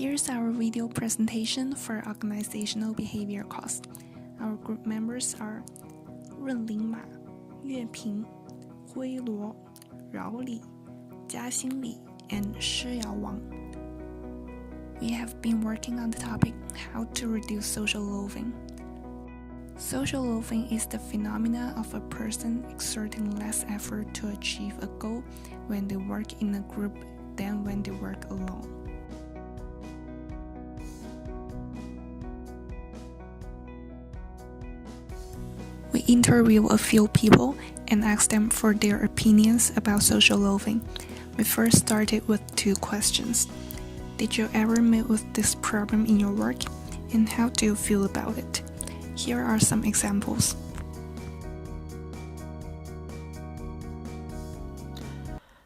Here's our video presentation for organizational behavior cost. Our group members are 润林马、乐平、辉罗、饶里、嘉兴里 and 施瑶王. We have been working on the topic how to reduce social loafing. Social loafing is the phenomena of a person exerting less effort to achieve a goal when they work in a group than when they work alone. We interview a few people and ask them for their opinions about social loafing. We first started with 2 questions. Did you ever meet with this problem in your work? And how do you feel about it? Here are some examples.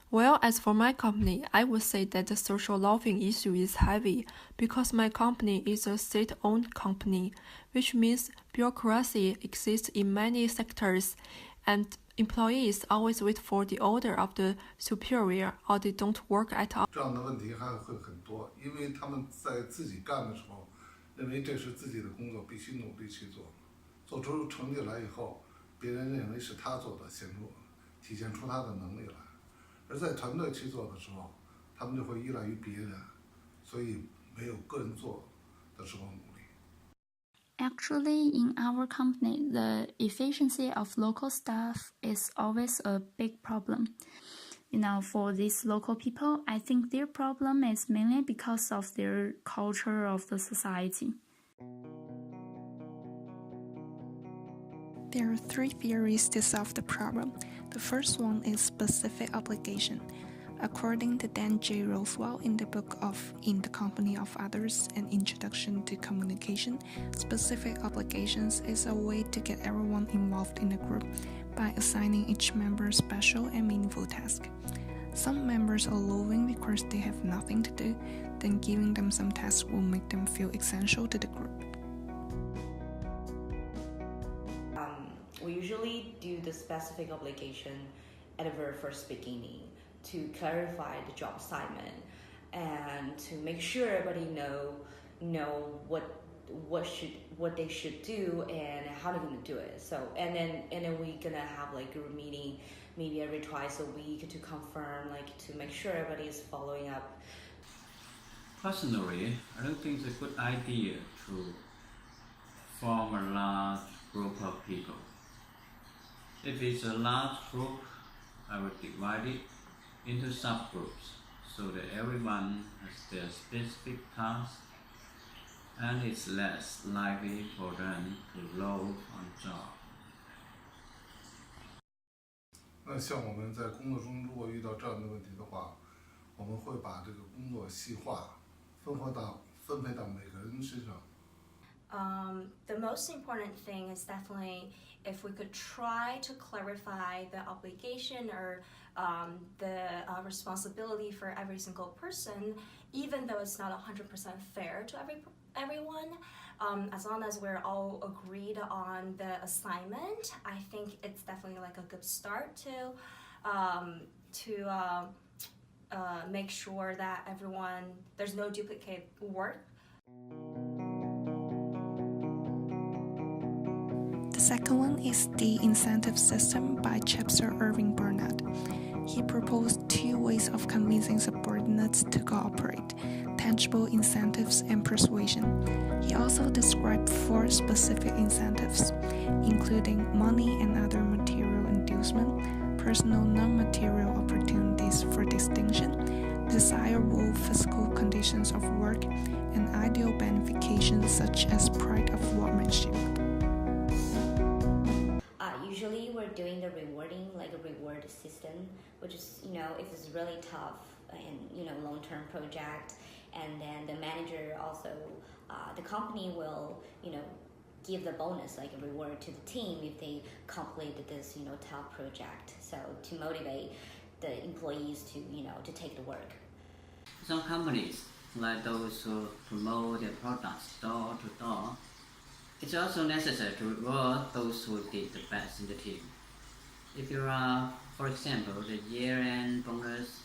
Well, as for my company, I would say that the social loafing issue is heavy because my company is a state-owned company, which means bureaucracy exists in many sectors, and employees always wait for the order of the superior or they don't work at all. 这样的问题还会很多，因为他们在自己干的时候，认为这是自己的工作，必须努力去做，做出成绩来以后，别人认为是他做的，体现出他的能力来。而在团队去做的时候，他们就会依赖于别人，所以没有个人做的时候努力。 Actually, in our company, the efficiency of local staff is always a big problem. For these local people, I think their problem is mainly because of their culture of the society. There are 3 theories to solve the problem. The first one is specific obligation. According to Dan J. Rothwell in the book of In the Company of Others, An Introduction to Communication, specific obligations is a way to get everyone involved in a group by assigning each member special and meaningful tasks. Some members are loafing because they have nothing to do, then giving them some tasks will make them feel essential to the group. We usually do the specific obligation at the very first beginning to clarify the job assignment and to make sure everybody know what they should do and how they're gonna do it. So and then we're gonna have like a meeting maybe every twice a week to confirm, like to make sure everybody is following up. Personally, I don't think it's a good idea to form a large group of people. If it's a large group, I would divide it into subgroups so that everyone has their specific task and it's less likely for them to loaf on job. 那像我们在工作中，如果遇到这样的问题的话，我们会把这个工作细化，分配到每个人身上。 The most important thing is definitely if we could try to clarify the obligation or the responsibility for every single person, even though it's not 100% fair to everyone. As long as we're all agreed on the assignment, I think it's definitely like a good start to make sure that there's no duplicate work. The second one is the incentive system by Chapter Irving Bernard. He proposed 2 ways of convincing subordinates to cooperate: tangible incentives and persuasion. He also described 4 specific incentives, including money and other material inducement, personal non-material opportunities for distinction, desirable physical conditions of work, and ideal benefications such as pride of workmanship. Usually we're doing the rewarding, like a reward system, which is, if it's really tough and, long-term project, and then the manager also, the company will, give the bonus, like a reward to the team if they completed this, tough project. So to motivate the employees to, to take the work. Some companies, like those who promote their products door to door, it's also necessary to reward those who did the best in the team. If you are, for example, the year-end bonus,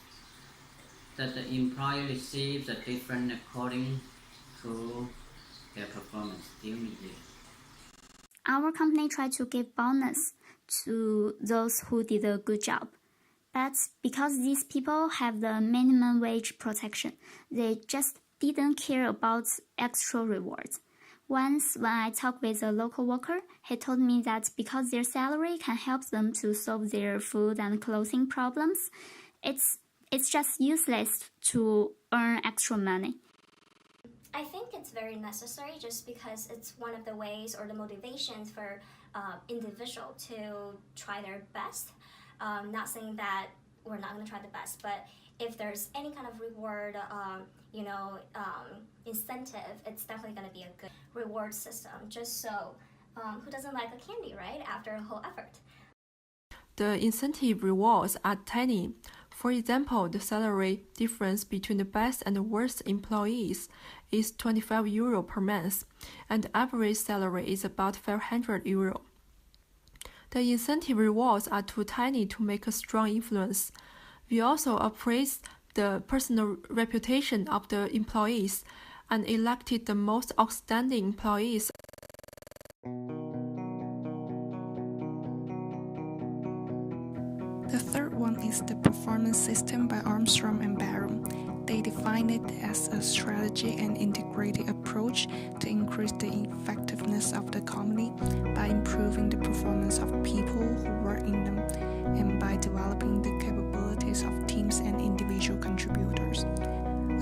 that the employee receives a different according to their performance during the year. Our company tried to give bonus to those who did a good job. But because these people have the minimum wage protection, they just didn't care about extra rewards. Once, when I talked with a local worker, he told me that because their salary can help them to solve their food and clothing problems, it's just useless to earn extra money. I think it's very necessary just because it's one of the ways or the motivations for individual to try their best. Not saying that we're not going to try the best, but if there's any kind of reward, incentive, it's definitely going to be a good reward system. Just so, who doesn't like a candy, right? After a whole effort. The incentive rewards are tiny. For example, the salary difference between the best and the worst employees is €25 per month, and the average salary is about €500. The incentive rewards are too tiny to make a strong influence. We also appraised the personal reputation of the employees and elected the most outstanding employees. The third one is the performance system by Armstrong and Barron. They define it as a strategy and integrated approach to increase the effectiveness of the company by improving the performance of people who work in them and by developing the capabilities of teams and individual contributors.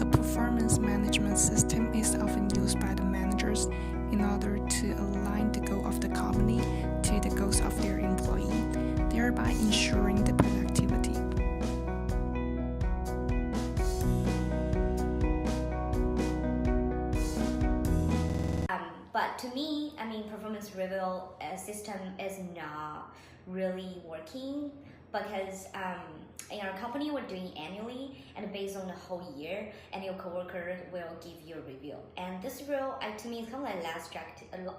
A performance management system is often used by the managers in order to align the goal of the company to the goals of their employee, thereby ensuring the productivity. But to me, performance review system is not really working because in our company we're doing annually, and based on the whole year, and your coworker will give you a review. And this review, to me, is kind of like less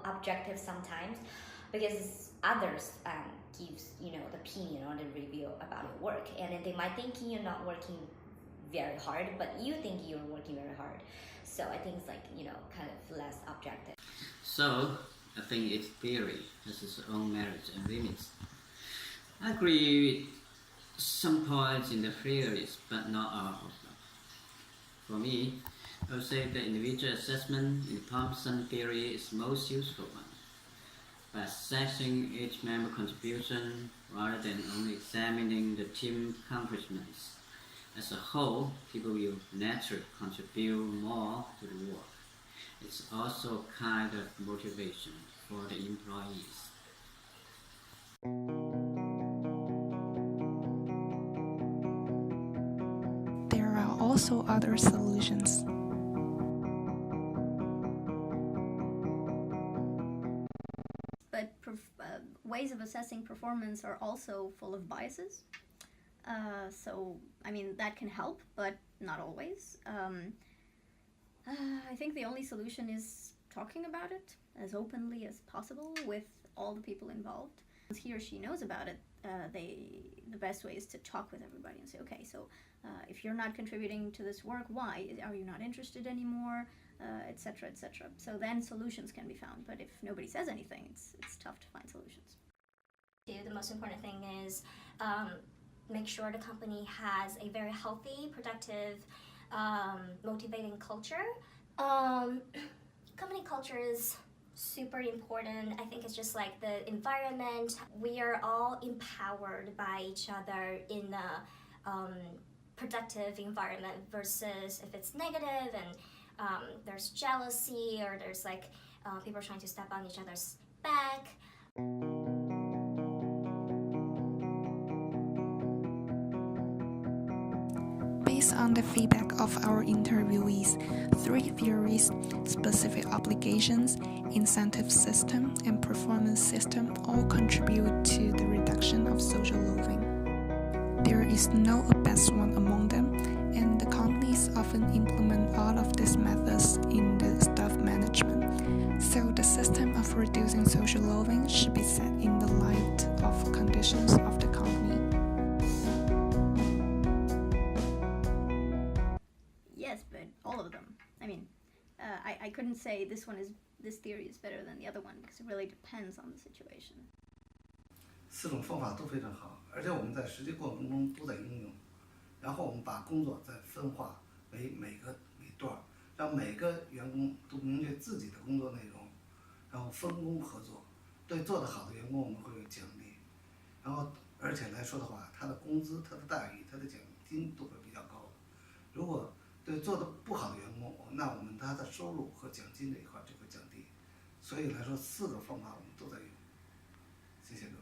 objective sometimes, because others gives the opinion or the review about your work, and then they might think you're not working very hard, but you think you're working very hard. So I think it's like kind of less objective. So I think each theory has its own merits and limits. I agree with some points in the theories, but not all of them. For me, I would say the individual assessment in the Thompson theory is most useful one. By assessing each member contribution rather than only examining the team accomplishments. As a whole, people will naturally contribute more to the work. It's also a kind of motivation for the employees. There are also other solutions. But ways of assessing performance are also full of biases. So that can help, but not always. I think the only solution is talking about it as openly as possible with all the people involved. Once he or she knows about it, the best way is to talk with everybody and say, okay, so if you're not contributing to this work, why? Are you not interested anymore? Etc., etc. So then solutions can be found. But if nobody says anything, it's tough to find solutions. The most important thing is make sure the company has a very healthy, productive, motivating culture. Company culture is super important. I think it's just like the environment. We are all empowered by each other in a productive environment versus if it's negative and there's jealousy or there's people trying to step on each other's back. Based on the feedback of our interviewees, 3 theories, specific obligations, incentive system, and performance system all contribute to the reduction of social loafing. There is no best one among them, and the companies often implement all of these methods in the staff management. So the system of reducing social loafing should be set in the light of conditions of the company. all of them. I mean, I couldn't say this theory is better than the other one because it really depends on the situation. 4种方法都非常好，而且我们在实际过程中都在应用。然后我们把工作再分化为每段，让每个员工都明确自己的工作内容，然后分工合作。对做得好的员工，我们会有奖励。然后而且来说的话，他的工资、他的待遇、他的奖金都会比较高。如果对做得不好的员工，那我们他的收入和奖金这一块就会降低。所以来说，4个方法我们都在用。谢谢各位。